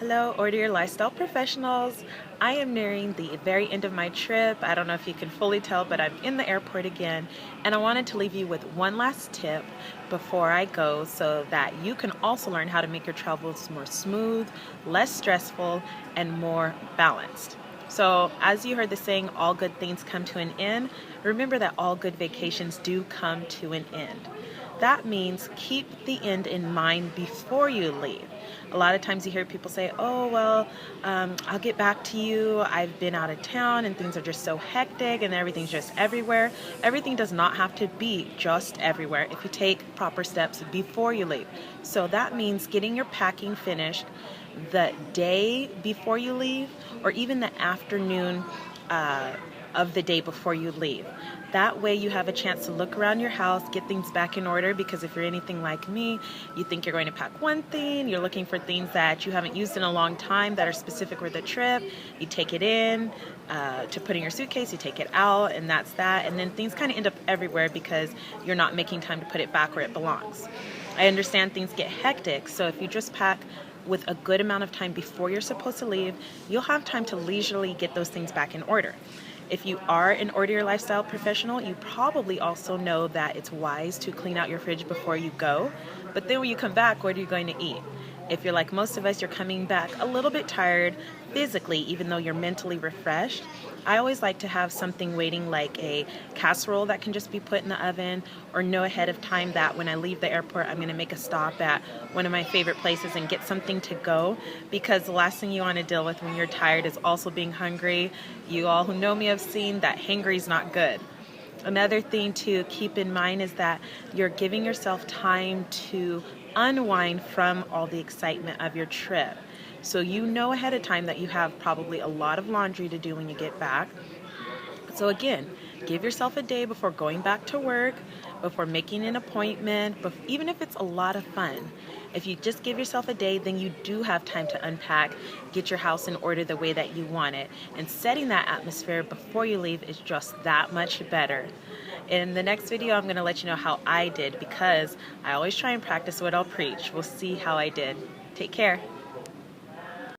Hello, Order Your Lifestyle professionals. I am nearing the very end of my trip. I don't know if you can fully tell, but I'm in the airport again, and I wanted to leave you with one last tip before I go so that you can also learn how to make your travels more smooth, less stressful, and more balanced. So, as you heard the saying, all good things come to an end, remember that all good vacations do come to an end. That means keep the end in mind before you leave. A lot of times you hear people say, oh, well, I'll get back to you. I've been out of town and things are just so hectic and everything's just everywhere. Everything does not have to be just everywhere if you take proper steps before you leave. So that means getting your packing finished the day before you leave or even the afternoon of the day before you leave. That way you have a chance to look around your house, get things back in order, because if you're anything like me, you think you're going to pack one thing, you're looking for things that you haven't used in a long time that are specific for the trip, you take it in to put in your suitcase, you take it out, and that's that, and then things kind of end up everywhere because you're not making time to put it back where it belongs. I understand things get hectic, so if you just pack with a good amount of time before you're supposed to leave, you'll have time to leisurely get those things back in order. If you are an Order Your Lifestyle professional, you probably also know that it's wise to clean out your fridge before you go. But then when you come back, what are you going to eat? If you're like most of us, you're coming back a little bit tired physically, even though you're mentally refreshed. I always like to have something waiting, like a casserole that can just be put in the oven, or know ahead of time that when I leave the airport, I'm going to make a stop at one of my favorite places and get something to go, because the last thing you want to deal with when you're tired is also being hungry. You all who know me have seen that hangry is not good. Another thing to keep in mind is that you're giving yourself time to unwind from all the excitement of your trip. So you know ahead of time that you have probably a lot of laundry to do when you get back. So again, give yourself a day before going back to work, before making an appointment, even if it's a lot of fun. If you just give yourself a day, then you do have time to unpack, get your house in order the way that you want it. And setting that atmosphere before you leave is just that much better. In the next video, I'm going to let you know how I did, because I always try and practice what I'll preach. We'll see how I did. Take care.